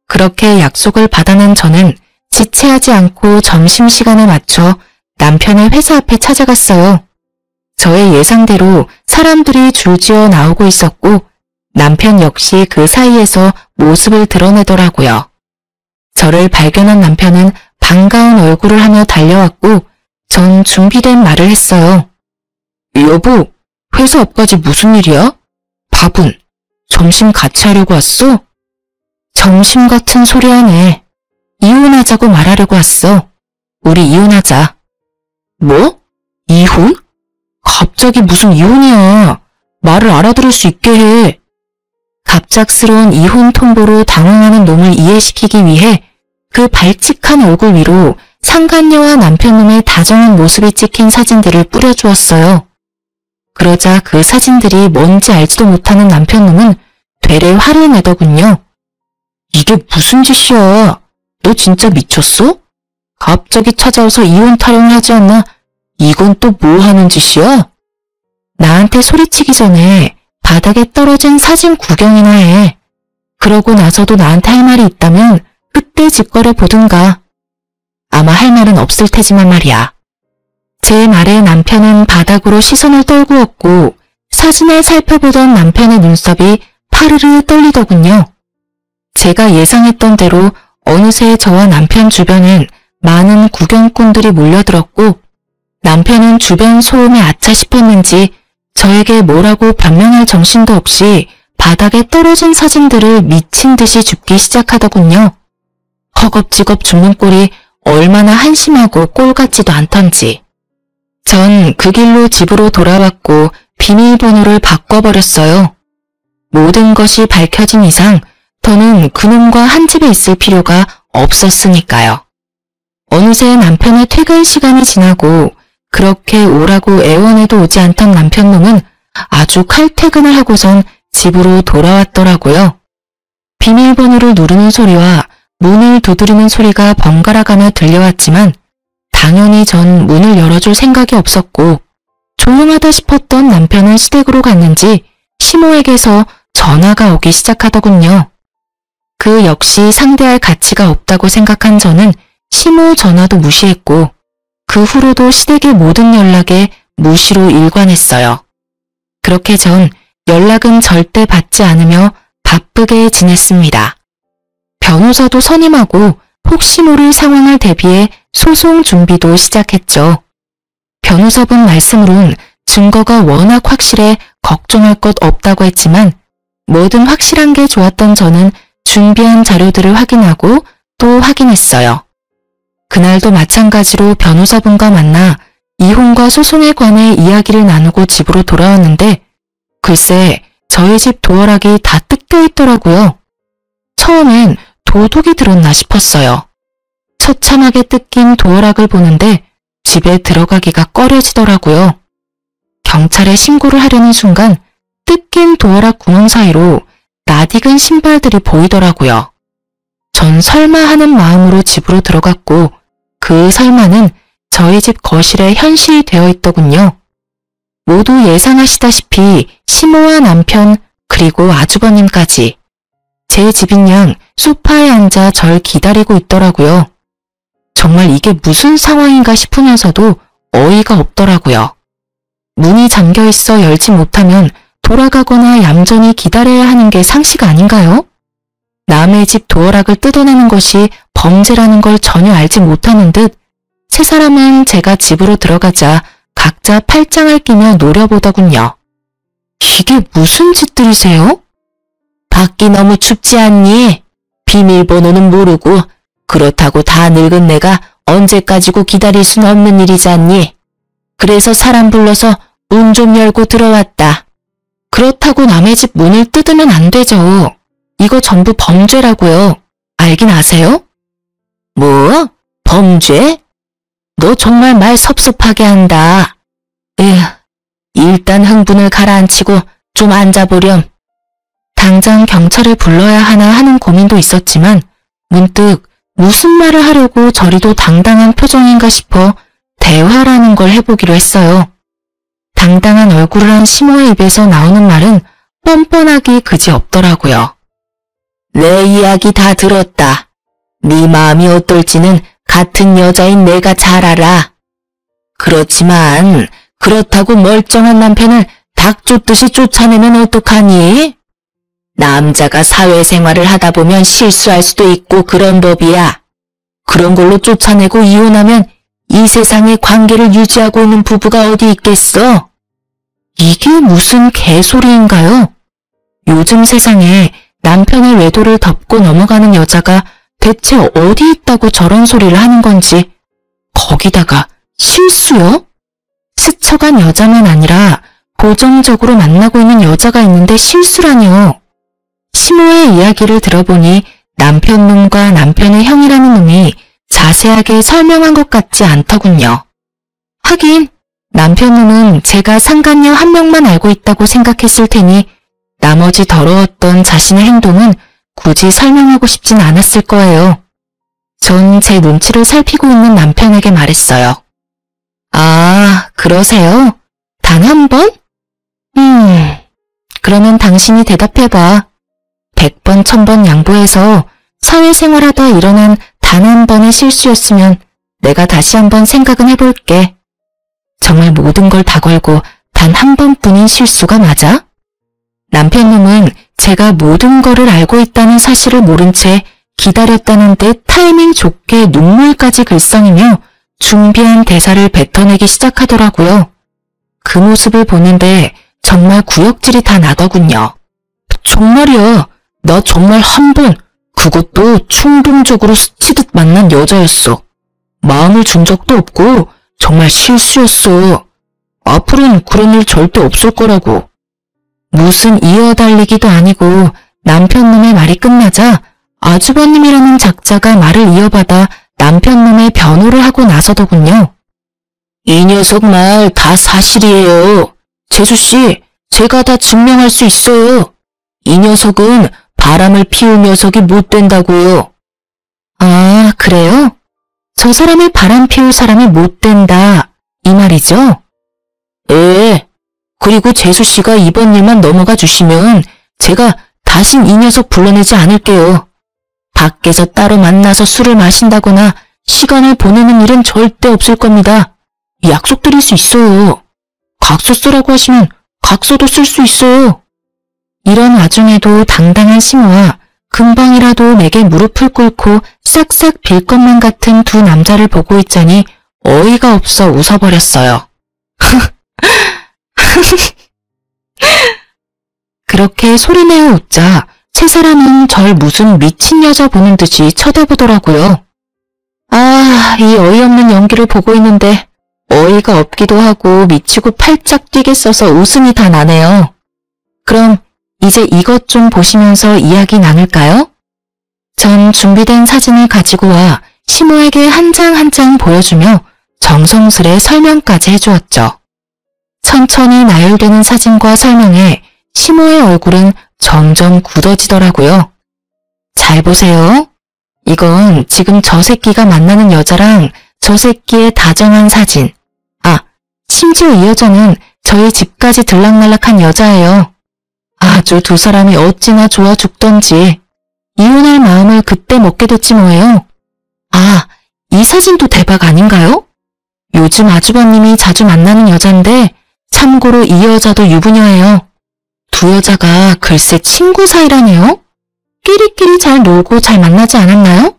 그렇게 약속을 받아낸 저는 지체하지 않고 점심시간에 맞춰 남편의 회사 앞에 찾아갔어요. 저의 예상대로 사람들이 줄지어 나오고 있었고 남편 역시 그 사이에서 모습을 드러내더라고요. 저를 발견한 남편은 반가운 얼굴을 하며 달려왔고 전 준비된 말을 했어요. 여보, 회사 앞까지 무슨 일이야? 밥은? 점심 같이 하려고 왔어? 점심 같은 소리 하네. 이혼하자고 말하려고 왔어. 우리 이혼하자. 뭐? 이혼? 갑자기 무슨 이혼이야. 말을 알아들을 수 있게 해. 갑작스러운 이혼 통보로 당황하는 놈을 이해시키기 위해 그 발칙한 얼굴 위로 상간녀와 남편놈의 다정한 모습이 찍힌 사진들을 뿌려주었어요. 그러자 그 사진들이 뭔지 알지도 못하는 남편놈은 되레 화를 내더군요. 이게 무슨 짓이야? 너 진짜 미쳤어? 갑자기 찾아와서 이혼 타령을 하지 않나? 이건 또 뭐 하는 짓이야? 나한테 소리치기 전에 바닥에 떨어진 사진 구경이나 해. 그러고 나서도 나한테 할 말이 있다면 그때 짓거려 보든가. 아마 할 말은 없을 테지만 말이야. 제 말에 남편은 바닥으로 시선을 떨구었고 사진을 살펴보던 남편의 눈썹이 파르르 떨리더군요. 제가 예상했던 대로 어느새 저와 남편 주변엔 많은 구경꾼들이 몰려들었고 남편은 주변 소음에 아차 싶었는지 저에게 뭐라고 변명할 정신도 없이 바닥에 떨어진 사진들을 미친 듯이 줍기 시작하더군요. 허겁지겁 줍는 꼴이 얼마나 한심하고 꼴 같지도 않던지. 전 그 길로 집으로 돌아왔고 비밀번호를 바꿔버렸어요. 모든 것이 밝혀진 이상 더는 그놈과 한 집에 있을 필요가 없었으니까요. 어느새 남편의 퇴근 시간이 지나고 그렇게 오라고 애원해도 오지 않던 남편놈은 아주 칼퇴근을 하고선 집으로 돌아왔더라고요. 비밀번호를 누르는 소리와 문을 두드리는 소리가 번갈아가며 들려왔지만 당연히 전 문을 열어줄 생각이 없었고 조용하다 싶었던 남편은 시댁으로 갔는지 시모에게서 전화가 오기 시작하더군요. 그 역시 상대할 가치가 없다고 생각한 저는 시모 전화도 무시했고 그 후로도 시댁의 모든 연락에 무시로 일관했어요. 그렇게 전 연락은 절대 받지 않으며 바쁘게 지냈습니다. 변호사도 선임하고 혹시 모를 상황을 대비해 소송 준비도 시작했죠. 변호사분 말씀으론 증거가 워낙 확실해 걱정할 것 없다고 했지만 뭐든 확실한 게 좋았던 저는 준비한 자료들을 확인하고 또 확인했어요. 그날도 마찬가지로 변호사분과 만나 이혼과 소송에 관해 이야기를 나누고 집으로 돌아왔는데 글쎄 저희 집 도어락이 다 뜯겨 있더라고요. 처음엔 도둑이 들었나 싶었어요. 처참하게 뜯긴 도어락을 보는데 집에 들어가기가 꺼려지더라고요. 경찰에 신고를 하려는 순간 뜯긴 도어락 구멍 사이로 낯익은 신발들이 보이더라고요. 전 설마 하는 마음으로 집으로 들어갔고 그 설마는 저희 집 거실에 현실이 되어 있더군요. 모두 예상하시다시피 시모와 남편 그리고 아주버님까지 제 집인 양 소파에 앉아 절 기다리고 있더라고요. 정말 이게 무슨 상황인가 싶으면서도 어이가 없더라고요. 문이 잠겨 있어 열지 못하면 돌아가거나 얌전히 기다려야 하는 게 상식 아닌가요? 남의 집 도어락을 뜯어내는 것이 범죄라는 걸 전혀 알지 못하는 듯 세 사람은 제가 집으로 들어가자 각자 팔짱을 끼며 노려보더군요. 이게 무슨 짓들이세요? 밖이 너무 춥지 않니? 비밀번호는 모르고 그렇다고 다 늙은 내가 언제까지고 기다릴 순 없는 일이잖니. 그래서 사람 불러서 문 좀 열고 들어왔다. 그렇다고 남의 집 문을 뜯으면 안 되죠. 이거 전부 범죄라고요. 알긴 아세요? 뭐? 범죄? 너 정말 말 섭섭하게 한다. 에휴, 일단 흥분을 가라앉히고 좀 앉아보렴. 당장 경찰을 불러야 하나 하는 고민도 있었지만 문득 무슨 말을 하려고 저리도 당당한 표정인가 싶어 대화라는 걸 해보기로 했어요. 당당한 얼굴을 한 시모의 입에서 나오는 말은 뻔뻔하기 그지없더라고요. 내 이야기 다 들었다. 네 마음이 어떨지는 같은 여자인 내가 잘 알아. 그렇지만 그렇다고 멀쩡한 남편을 닭 쫓듯이 쫓아내면 어떡하니? 남자가 사회생활을 하다 보면 실수할 수도 있고 그런 법이야. 그런 걸로 쫓아내고 이혼하면 이 세상에 관계를 유지하고 있는 부부가 어디 있겠어? 이게 무슨 개소리인가요? 요즘 세상에 남편의 외도를 덮고 넘어가는 여자가 대체 어디 있다고 저런 소리를 하는 건지. 거기다가 실수요? 스쳐간 여자만 아니라 고정적으로 만나고 있는 여자가 있는데 실수라뇨. 시모의 이야기를 들어보니 남편 놈과 남편의 형이라는 놈이 자세하게 설명한 것 같지 않더군요. 하긴 남편 놈은 제가 상간녀 한 명만 알고 있다고 생각했을 테니 나머지 더러웠던 자신의 행동은 굳이 설명하고 싶진 않았을 거예요. 전 제 눈치를 살피고 있는 남편에게 말했어요. 아, 그러세요? 단 한 번? 그러면 당신이 대답해봐. 100번, 1000번 양보해서 사회생활하다 일어난 단 한 번의 실수였으면 내가 다시 한번 생각은 해볼게. 정말 모든 걸 다 걸고 단 한 번뿐인 실수가 맞아? 남편 놈은 제가 모든 거를 알고 있다는 사실을 모른 채 기다렸다는 듯 타이밍 좋게 눈물까지 글썽이며 준비한 대사를 뱉어내기 시작하더라고요. 그 모습을 보는데 정말 구역질이 다 나더군요. 정말이야. 나 정말 한 번, 그것도 충동적으로 스치듯 만난 여자였어. 마음을 준 적도 없고 정말 실수였어. 앞으로는 그런 일 절대 없을 거라고. 무슨 이어달리기도 아니고 남편놈의 말이 끝나자 아주버님이라는 작자가 말을 이어받아 남편놈의 변호를 하고 나서더군요. 이 녀석 말 다 사실이에요. 재수씨, 제가 다 증명할 수 있어요. 이 녀석은 바람을 피울 녀석이 못 된다고요. 아, 그래요? 저 사람이 바람 피울 사람이 못 된다, 이 말이죠? 예. 그리고 재수씨가 이번 일만 넘어가 주시면 제가 다신 이 녀석 불러내지 않을게요. 밖에서 따로 만나서 술을 마신다거나 시간을 보내는 일은 절대 없을 겁니다. 약속드릴 수 있어요. 각서 쓰라고 하시면 각서도 쓸 수 있어요. 이런 와중에도 당당한 시모와 금방이라도 내게 무릎을 꿇고 싹싹 빌 것만 같은 두 남자를 보고 있자니 어이가 없어 웃어버렸어요. 그렇게 소리내어 웃자 세 사람은 절 무슨 미친 여자 보는 듯이 쳐다보더라고요. 아, 이 어이없는 연기를 보고 있는데 어이가 없기도 하고 미치고 팔짝 뛰겠어서 웃음이 다 나네요. 그럼 이제 이것 좀 보시면서 이야기 나눌까요? 전 준비된 사진을 가지고 와 시모에게 한 장 한 장 보여주며 정성스레 설명까지 해주었죠. 천천히 나열되는 사진과 설명에 시모의 얼굴은 점점 굳어지더라고요. 잘 보세요. 이건 지금 저 새끼가 만나는 여자랑 저 새끼의 다정한 사진. 아, 심지어 이 여자는 저희 집까지 들락날락한 여자예요. 아주 두 사람이 어찌나 좋아 죽던지 이혼할 마음을 그때 먹게 됐지 뭐예요. 아, 이 사진도 대박 아닌가요? 요즘 아주버님이 자주 만나는 여잔데 참고로 이 여자도 유부녀예요. 두 여자가 글쎄 친구 사이라네요. 끼리끼리 잘 놀고 잘 만나지 않았나요?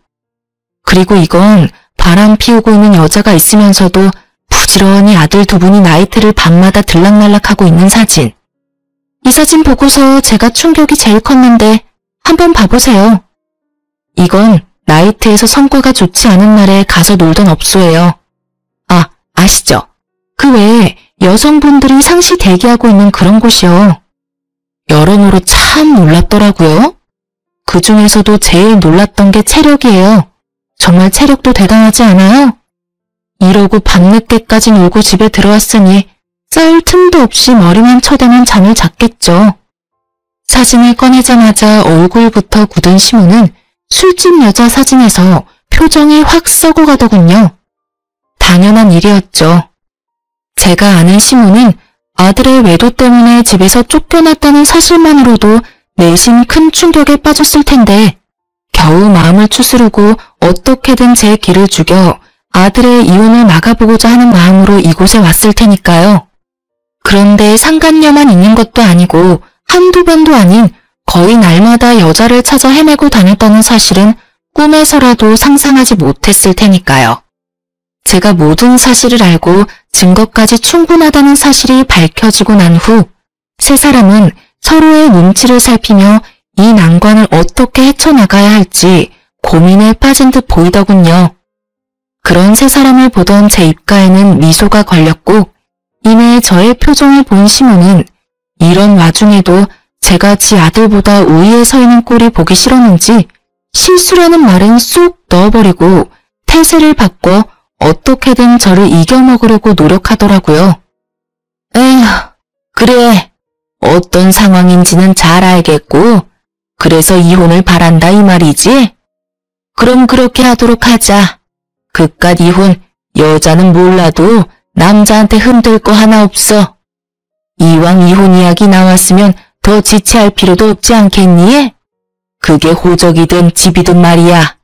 그리고 이건 바람 피우고 있는 여자가 있으면서도 부지런히 아들 두 분이 나이트를 밤마다 들락날락하고 있는 사진. 이 사진 보고서 제가 충격이 제일 컸는데 한번 봐보세요. 이건 나이트에서 성과가 좋지 않은 날에 가서 놀던 업소예요. 아, 아시죠? 그 외에 여성분들이 상시 대기하고 있는 그런 곳이요. 여러모로 참 놀랍더라고요. 그 중에서도 제일 놀랐던 게 체력이에요. 정말 체력도 대단하지 않아요? 이러고 밤늦게까지 놀고 집에 들어왔으니 쌀 틈도 없이 머리만 쳐대면 잠을 잤겠죠. 사진을 꺼내자마자 얼굴부터 굳은 시모는 술집 여자 사진에서 표정이 확 썩어가더군요. 당연한 일이었죠. 제가 아는 시모는 아들의 외도 때문에 집에서 쫓겨났다는 사실만으로도 내심 큰 충격에 빠졌을 텐데 겨우 마음을 추스르고 어떻게든 제 길을 죽여 아들의 이혼을 막아보고자 하는 마음으로 이곳에 왔을 테니까요. 그런데 상간녀만 있는 것도 아니고 한두 번도 아닌 거의 날마다 여자를 찾아 헤매고 다녔다는 사실은 꿈에서라도 상상하지 못했을 테니까요. 제가 모든 사실을 알고 증거까지 충분하다는 사실이 밝혀지고 난 후 세 사람은 서로의 눈치를 살피며 이 난관을 어떻게 헤쳐나가야 할지 고민에 빠진 듯 보이더군요. 그런 세 사람을 보던 제 입가에는 미소가 걸렸고 이내 저의 표정을 본 시모는 이런 와중에도 제가 지 아들보다 우위에 서 있는 꼴이 보기 싫었는지 실수라는 말은 쏙 넣어버리고 태세를 바꿔 어떻게든 저를 이겨먹으려고 노력하더라고요. 에휴, 그래. 어떤 상황인지는 잘 알겠고 그래서 이혼을 바란다 이 말이지? 그럼 그렇게 하도록 하자. 그깟 이혼 여자는 몰라도 남자한테 흔들 거 하나 없어. 이왕 이혼 이야기 나왔으면 더 지체할 필요도 없지 않겠니? 그게 호적이든 집이든 말이야.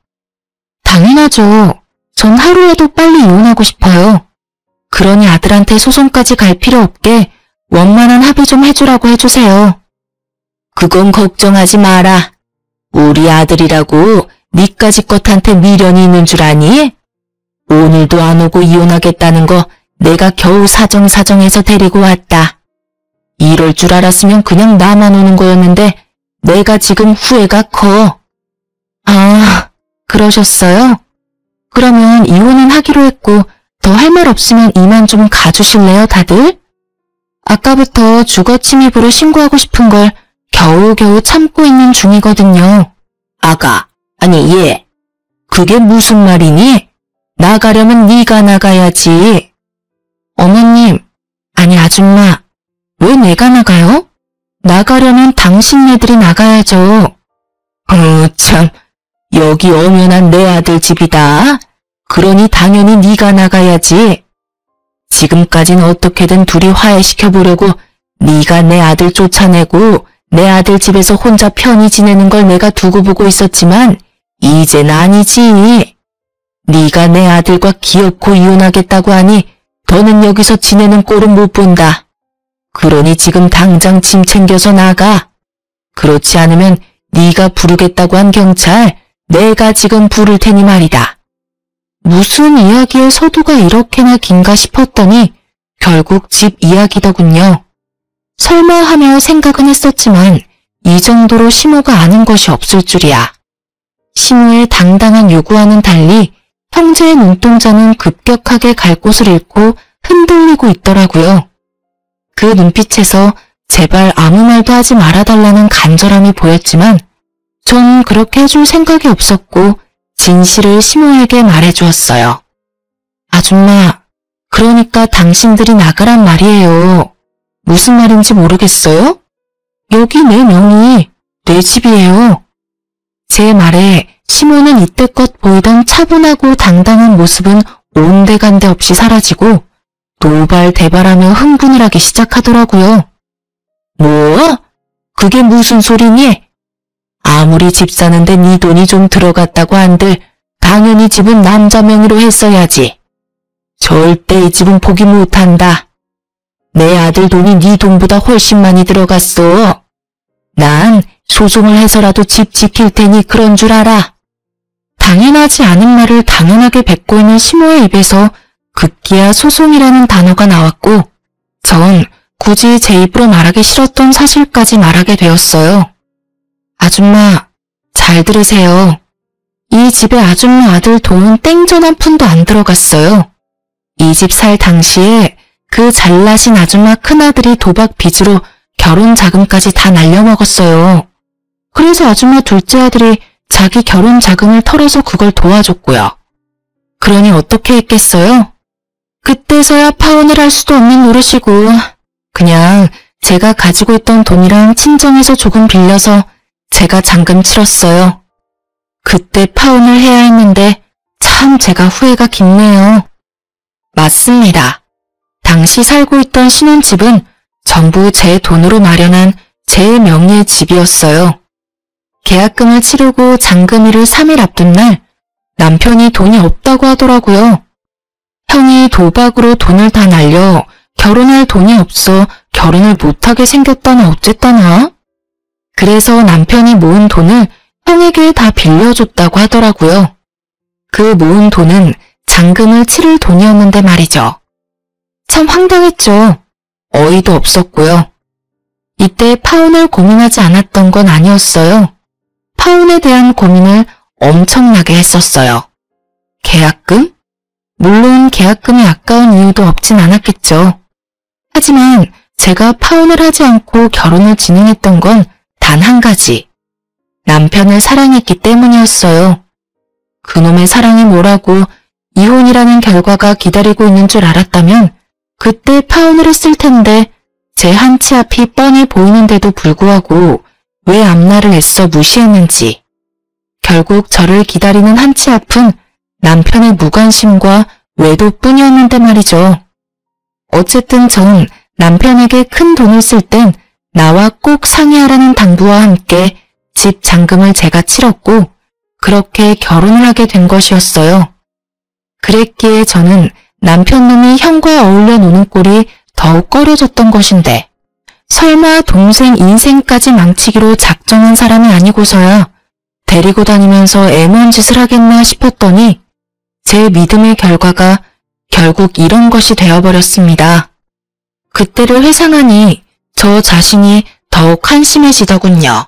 당연하죠. 전 하루라도 빨리 이혼하고 싶어요. 그러니 아들한테 소송까지 갈 필요 없게 원만한 합의 좀 해주라고 해주세요. 그건 걱정하지 마라. 우리 아들이라고 니까지 것한테 미련이 있는 줄 아니? 오늘도 안 오고 이혼하겠다는 거 내가 겨우 사정사정해서 데리고 왔다. 이럴 줄 알았으면 그냥 나만 오는 거였는데 내가 지금 후회가 커. 아, 그러셨어요? 그러면 이혼은 하기로 했고 더 할 말 없으면 이만 좀 가주실래요, 다들? 아까부터 주거 침입으로 신고하고 싶은 걸 겨우겨우 참고 있는 중이거든요. 아가, 아니 얘, 그게 무슨 말이니? 나가려면 네가 나가야지. 어머님, 아니 아줌마, 왜 내가 나가요? 나가려면 당신네들이 나가야죠. 참, 여기 엄연한 내 아들 집이다. 그러니 당연히 네가 나가야지. 지금까진 어떻게든 둘이 화해시켜보려고 네가 내 아들 쫓아내고 내 아들 집에서 혼자 편히 지내는 걸 내가 두고 보고 있었지만 이젠 아니지. 네가 내 아들과 기어코 이혼하겠다고 하니 더는 여기서 지내는 꼴은 못 본다. 그러니 지금 당장 짐 챙겨서 나가. 그렇지 않으면 네가 부르겠다고 한 경찰 내가 지금 부를 테니 말이다. 무슨 이야기의 서두가 이렇게나 긴가 싶었더니 결국 집 이야기더군요. 설마 하며 생각은 했었지만 이 정도로 시모가 아는 것이 없을 줄이야. 시모의 당당한 요구와는 달리 형제의 눈동자는 급격하게 갈 곳을 잃고 흔들리고 있더라고요. 그 눈빛에서 제발 아무 말도 하지 말아달라는 간절함이 보였지만 전 그렇게 해줄 생각이 없었고 진실을 시모에게 말해주었어요. 아줌마, 그러니까 당신들이 나가란 말이에요. 무슨 말인지 모르겠어요? 여기 내 명의, 내 집이에요. 제 말에 시모는 이때껏 보이던 차분하고 당당한 모습은 온데간데 없이 사라지고 노발대발하며 흥분을 하기 시작하더라고요. 뭐? 그게 무슨 소리니? 아무리 집 사는데 네 돈이 좀 들어갔다고 한들 당연히 집은 남자 명의로 했어야지. 절대 이 집은 포기 못한다. 내 아들 돈이 네 돈보다 훨씬 많이 들어갔어. 난 소송을 해서라도 집 지킬 테니 그런 줄 알아. 당연하지 않은 말을 당연하게 뱉고 있는 시모의 입에서 급기야 소송이라는 단어가 나왔고 전 굳이 제 입으로 말하기 싫었던 사실까지 말하게 되었어요. 아줌마, 잘 들으세요. 이 집에 아줌마 아들 돈은 땡전 한 푼도 안 들어갔어요. 이 집 살 당시에 그 잘나신 아줌마 큰아들이 도박 빚으로 결혼 자금까지 다 날려먹었어요. 그래서 아줌마 둘째 아들이 자기 결혼 자금을 털어서 그걸 도와줬고요. 그러니 어떻게 했겠어요? 그때서야 파혼을 할 수도 없는 노릇이고 그냥 제가 가지고 있던 돈이랑 친정에서 조금 빌려서 제가 잔금 치렀어요. 그때 파혼을 해야 했는데 참 제가 후회가 깊네요. 맞습니다. 당시 살고 있던 신혼집은 전부 제 돈으로 마련한 제 명의의 집이었어요. 계약금을 치르고 잔금일을 3일 앞둔 날 남편이 돈이 없다고 하더라고요. 형이 도박으로 돈을 다 날려 결혼할 돈이 없어 결혼을 못하게 생겼다나 어쨌다나. 그래서 남편이 모은 돈을 형에게 다 빌려줬다고 하더라고요. 그 모은 돈은 잔금을 치를 돈이었는데 말이죠. 참 황당했죠. 어이도 없었고요. 이때 파혼을 고민하지 않았던 건 아니었어요. 파혼에 대한 고민을 엄청나게 했었어요. 계약금? 물론 계약금이 아까운 이유도 없진 않았겠죠. 하지만 제가 파혼을 하지 않고 결혼을 진행했던 건 단 한 가지. 남편을 사랑했기 때문이었어요. 그놈의 사랑이 뭐라고 이혼이라는 결과가 기다리고 있는 줄 알았다면 그때 파혼을 했을 텐데 제 한치 앞이 뻔히 보이는데도 불구하고 왜 앞날을 애써 무시했는지. 결국 저를 기다리는 한치 앞은 남편의 무관심과 외도뿐이었는데 말이죠. 어쨌든 전 남편에게 큰 돈을 쓸 땐 나와 꼭 상의하라는 당부와 함께 집 잔금을 제가 치렀고 그렇게 결혼을 하게 된 것이었어요. 그랬기에 저는 남편 놈이 형과 어울려 노는 꼴이 더욱 꺼려졌던 것인데 설마 동생 인생까지 망치기로 작정한 사람이 아니고서야 데리고 다니면서 애먼 짓을 하겠나 싶었더니 제 믿음의 결과가 결국 이런 것이 되어버렸습니다. 그때를 회상하니 저 자신이 더욱 한심해지더군요.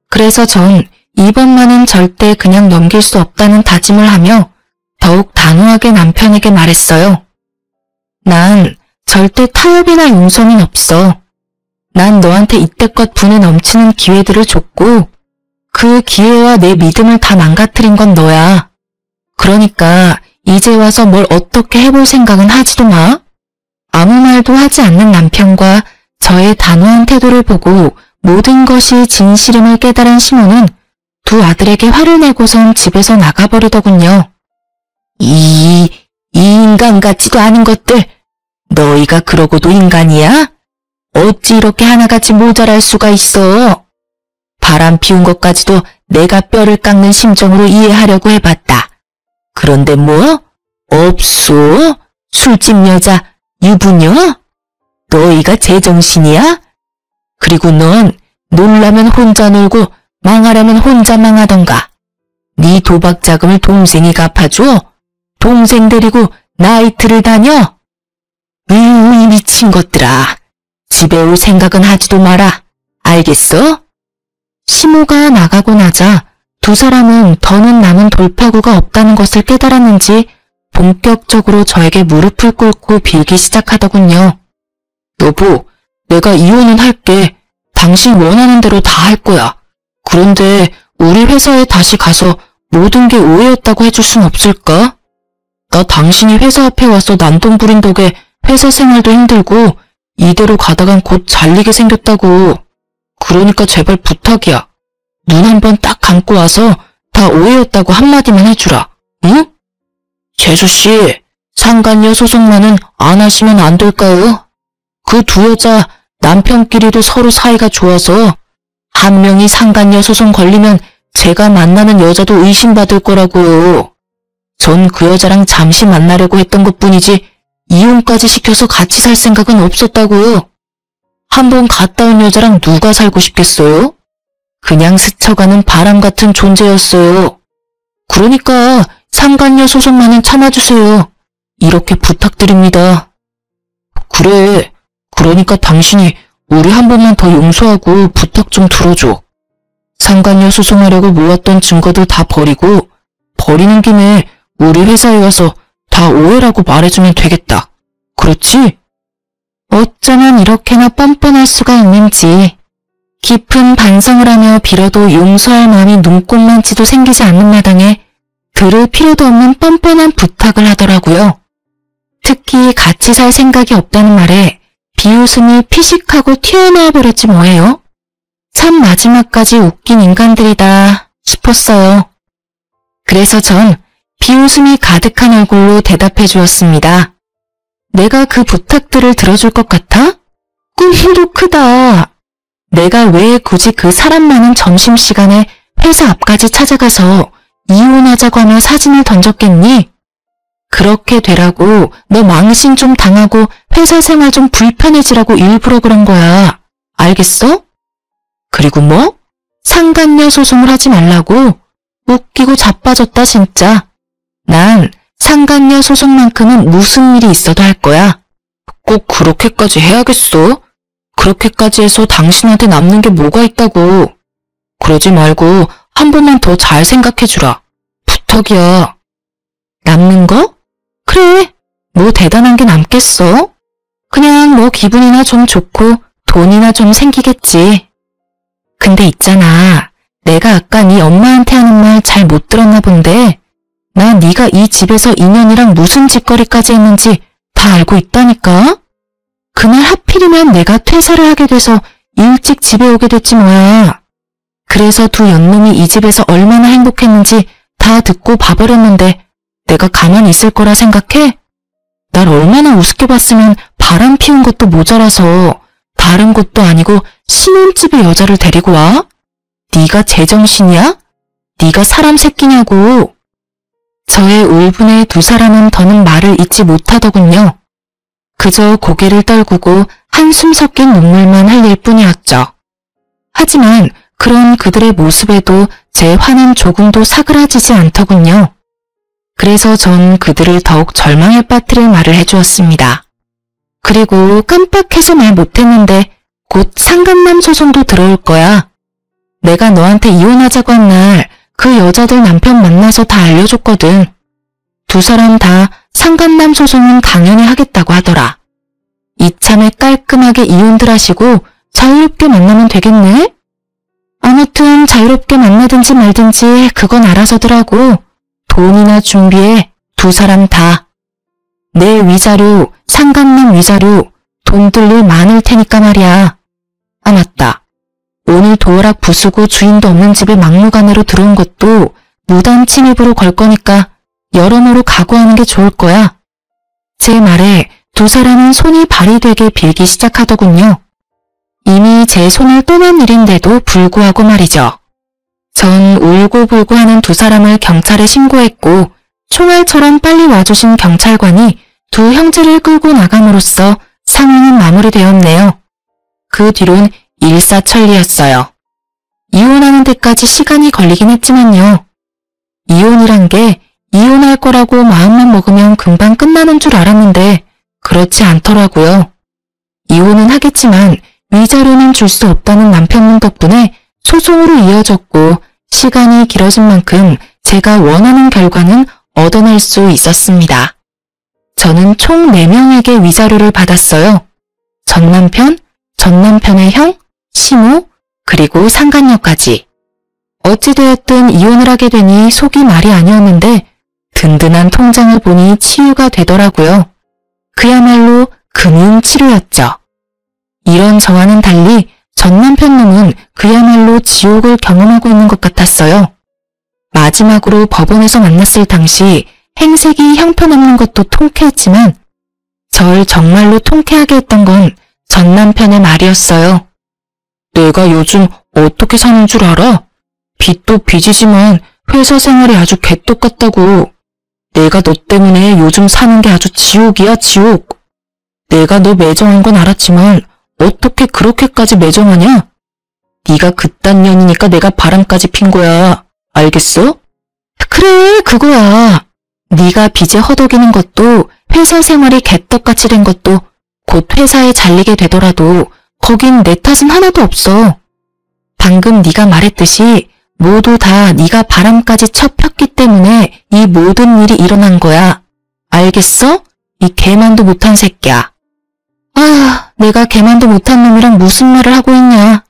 그래서 전 이번만은 절대 그냥 넘길 수 없다는 다짐을 하며 더욱 단호하게 남편에게 말했어요. 난 절대 타협이나 용서는 없어. 난 너한테 이때껏 분에 넘치는 기회들을 줬고 그 기회와 내 믿음을 다 망가뜨린 건 너야. 그러니까 이제 와서 뭘 어떻게 해볼 생각은 하지도 마. 아무 말도 하지 않는 남편과 저의 단호한 태도를 보고 모든 것이 진실임을 깨달은 시모는 두 아들에게 화를 내고선 집에서 나가버리더군요. 이 인간 같지도 않은 것들, 너희가 그러고도 인간이야? 어찌 이렇게 하나같이 모자랄 수가 있어? 바람 피운 것까지도 내가 뼈를 깎는 심정으로 이해하려고 해봤다. 그런데 뭐? 없소? 술집 여자, 유부녀? 너희가 제정신이야? 그리고 넌 놀라면 혼자 놀고 망하려면 혼자 망하던가. 네 도박 자금을 동생이 갚아줘? 동생 데리고 나이트를 다녀? 이 미친 것들아. 집에 올 생각은 하지도 마라. 알겠어? 시모가 나가고 나자 두 사람은 더는 남은 돌파구가 없다는 것을 깨달았는지 본격적으로 저에게 무릎을 꿇고 빌기 시작하더군요. 여보, 내가 이혼은 할게. 당신 원하는 대로 다 할 거야. 그런데 우리 회사에 다시 가서 모든 게 오해였다고 해줄 순 없을까? 나 당신이 회사 앞에 와서 난동 부린 덕에 회사 생활도 힘들고 이대로 가다간 곧 잘리게 생겼다고. 그러니까 제발 부탁이야. 눈 한 번 딱 감고 와서 다 오해였다고 한마디만 해주라. 응? 재수씨, 상간녀 소송만은 안 하시면 안 될까요? 그 두 여자 남편끼리도 서로 사이가 좋아서 한 명이 상간녀 소송 걸리면 제가 만나는 여자도 의심받을 거라고요. 전 그 여자랑 잠시 만나려고 했던 것뿐이지 이혼까지 시켜서 같이 살 생각은 없었다고요. 한번 갔다 온 여자랑 누가 살고 싶겠어요? 그냥 스쳐가는 바람 같은 존재였어요. 그러니까 상간녀 소송만은 참아주세요. 이렇게 부탁드립니다. 그래, 그러니까 당신이 우리 한 번만 더 용서하고 부탁 좀 들어줘. 상간녀 소송하려고 모았던 증거들 다 버리고 버리는 김에 우리 회사에 와서 다 오해라고 말해주면 되겠다. 그렇지? 어쩌면 이렇게나 뻔뻔할 수가 있는지 깊은 반성을 하며 빌어도 용서할 마음이 눈꼽만치도 생기지 않는 마당에 들을 필요도 없는 뻔뻔한 부탁을 하더라고요. 특히 같이 살 생각이 없다는 말에 비웃음이 피식하고 튀어나와 버렸지 뭐예요. 참 마지막까지 웃긴 인간들이다 싶었어요. 그래서 전 비웃음이 가득한 얼굴로 대답해 주었습니다. 내가 그 부탁들을 들어줄 것 같아? 꿈도 크다. 내가 왜 굳이 그 사람 많은 점심시간에 회사 앞까지 찾아가서 이혼하자고 하며 사진을 던졌겠니? 그렇게 되라고 너 망신 좀 당하고 회사 생활 좀 불편해지라고 일부러 그런 거야. 알겠어? 그리고 뭐? 상간녀 소송을 하지 말라고? 웃기고 자빠졌다 진짜. 난 상간녀 소송만큼은 무슨 일이 있어도 할 거야. 꼭 그렇게까지 해야겠어? 그렇게까지 해서 당신한테 남는 게 뭐가 있다고. 그러지 말고 한 번만 더 잘 생각해주라. 부탁이야. 남는 거? 그래, 뭐 대단한 게 남겠어? 그냥 뭐 기분이나 좀 좋고 돈이나 좀 생기겠지. 근데 있잖아, 내가 아까 네 엄마한테 하는 말 잘 못 들었나 본데 나 네가 이 집에서 인연이랑 무슨 짓거리까지 했는지 다 알고 있다니까? 그날 하필이면 내가 퇴사를 하게 돼서 일찍 집에 오게 됐지 뭐야. 그래서 두 연놈이 이 집에서 얼마나 행복했는지 다 듣고 봐버렸는데 내가 가만히 있을 거라 생각해? 날 얼마나 우습게 봤으면 바람 피운 것도 모자라서 다른 곳도 아니고 신혼집에 여자를 데리고 와? 네가 제정신이야? 네가 사람 새끼냐고. 저의 울분에 두 사람은 더는 말을 잇지 못하더군요. 그저 고개를 떨구고 한숨 섞인 눈물만 흘릴 뿐이었죠. 하지만 그런 그들의 모습에도 제 화는 조금도 사그라지지 않더군요. 그래서 전 그들을 더욱 절망에 빠뜨릴 말을 해주었습니다. 그리고 깜빡해서 말 못했는데 곧 상간남 소송도 들어올 거야. 내가 너한테 이혼하자고 한 날 그 여자들 남편 만나서 다 알려줬거든. 두 사람 다 상간남 소송은 당연히 하겠다고 하더라. 이참에 깔끔하게 이혼들 하시고 자유롭게 만나면 되겠네? 아무튼 자유롭게 만나든지 말든지 그건 알아서들 하고 돈이나 준비해, 두 사람 다. 내 위자료, 상간남 위자료, 돈 들 일 많을 테니까 말이야. 아 맞다. 오늘 도어락 부수고 주인도 없는 집에 막무가내로 들어온 것도 무단 침입으로 걸 거니까 여러모로 각오하는 게 좋을 거야. 제 말에 두 사람은 손이 발이 되게 빌기 시작하더군요. 이미 제 손을 떠난 일인데도 불구하고 말이죠. 전 울고불고 하는 두 사람을 경찰에 신고했고 총알처럼 빨리 와주신 경찰관이 두 형제를 끌고 나감으로써 상황은 마무리되었네요. 그 뒤론 일사천리였어요. 이혼하는 데까지 시간이 걸리긴 했지만요. 이혼이란 게 이혼할 거라고 마음만 먹으면 금방 끝나는 줄 알았는데 그렇지 않더라고요. 이혼은 하겠지만 위자료는 줄 수 없다는 남편분 덕분에 소송으로 이어졌고 시간이 길어진 만큼 제가 원하는 결과는 얻어낼 수 있었습니다. 저는 총 4명에게 위자료를 받았어요. 전남편, 전남편의 형, 시모, 그리고 상간녀까지. 어찌되었든 이혼을 하게 되니 속이 말이 아니었는데 든든한 통장을 보니 치유가 되더라고요. 그야말로 금융치료였죠. 이런 저와는 달리 전남편 놈은 그야말로 지옥을 경험하고 있는 것 같았어요. 마지막으로 법원에서 만났을 당시 행색이 형편없는 것도 통쾌했지만 절 정말로 통쾌하게 했던 건 전남편의 말이었어요. 내가 요즘 어떻게 사는 줄 알아? 빚도 빚이지만 회사 생활이 아주 개떡같다고. 내가 너 때문에 요즘 사는 게 아주 지옥이야, 지옥. 내가 너 매정한 건 알았지만 어떻게 그렇게까지 매정하냐? 네가 그딴 년이니까 내가 바람까지 핀 거야. 알겠어? 그래, 그거야. 네가 빚에 허덕이는 것도 회사 생활이 개떡같이 된 것도 곧 회사에 잘리게 되더라도 거긴 내 탓은 하나도 없어. 방금 네가 말했듯이 모두 다 네가 바람까지 쳐 폈기 때문에 이 모든 일이 일어난 거야. 알겠어? 이 개만도 못한 새끼야. 아, 내가 개만도 못한 놈이랑 무슨 말을 하고 있냐.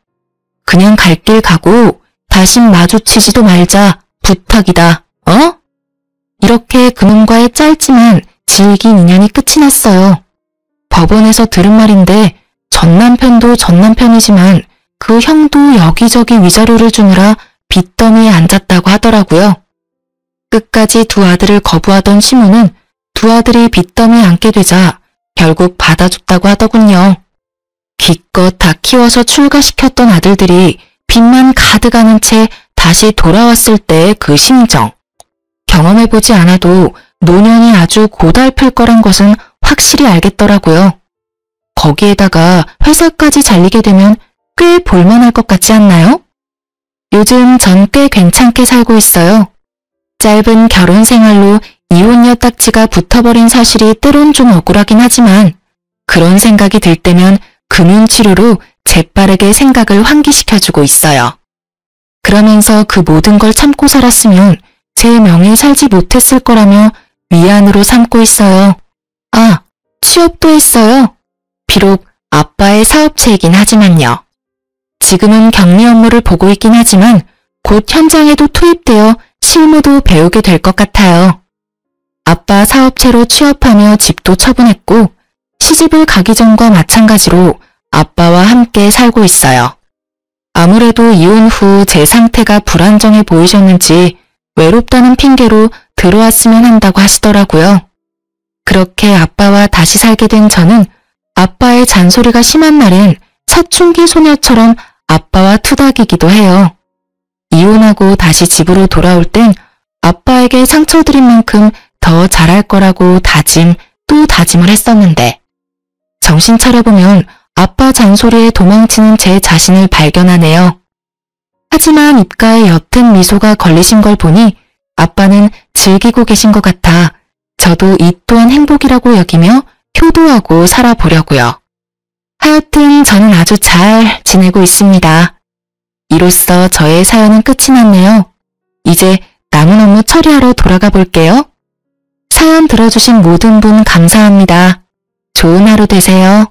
그냥 갈 길 가고 다신 마주치지도 말자. 부탁이다. 어? 이렇게 그놈과의 짧지만 질긴 인연이 끝이 났어요. 법원에서 들은 말인데 전남편도 전남편이지만 그 형도 여기저기 위자료를 주느라 빚더미에 앉았다고 하더라고요. 끝까지 두 아들을 거부하던 시모는 두 아들이 빚더미에 앉게 되자 결국 받아줬다고 하더군요. 기껏 다 키워서 출가시켰던 아들들이 빚만 가득 안은 채 다시 돌아왔을 때의 그 심정. 경험해보지 않아도 노년이 아주 고달플 거란 것은 확실히 알겠더라고요. 거기에다가 회사까지 잘리게 되면 꽤 볼만할 것 같지 않나요? 요즘 전 꽤 괜찮게 살고 있어요. 짧은 결혼 생활로 이혼녀 딱지가 붙어버린 사실이 때론 좀 억울하긴 하지만 그런 생각이 들 때면 금융치료로 재빠르게 생각을 환기시켜주고 있어요. 그러면서 그 모든 걸 참고 살았으면 제 명예 살지 못했을 거라며 위안으로 삼고 있어요. 아, 취업도 했어요. 비록 아빠의 사업체이긴 하지만요. 지금은 격리 업무를 보고 있긴 하지만 곧 현장에도 투입되어 실무도 배우게 될 것 같아요. 아빠 사업체로 취업하며 집도 처분했고 시집을 가기 전과 마찬가지로 아빠와 함께 살고 있어요. 아무래도 이혼 후 제 상태가 불안정해 보이셨는지 외롭다는 핑계로 들어왔으면 한다고 하시더라고요. 그렇게 아빠와 다시 살게 된 저는 아빠의 잔소리가 심한 날엔 사춘기 소녀처럼 아빠와 투닥이기도 해요. 이혼하고 다시 집으로 돌아올 땐 아빠에게 상처 드린 만큼 더 잘할 거라고 다짐 또 다짐을 했었는데 정신 차려보면 아빠 잔소리에 도망치는 제 자신을 발견하네요. 하지만 입가에 옅은 미소가 걸리신 걸 보니 아빠는 즐기고 계신 것 같아 저도 이 또한 행복이라고 여기며 효도하고 살아보려고요. 하여튼 저는 아주 잘 지내고 있습니다. 이로써 저의 사연은 끝이 났네요. 이제 남은 업무 처리하러 돌아가 볼게요. 사연 들어주신 모든 분 감사합니다. 좋은 하루 되세요.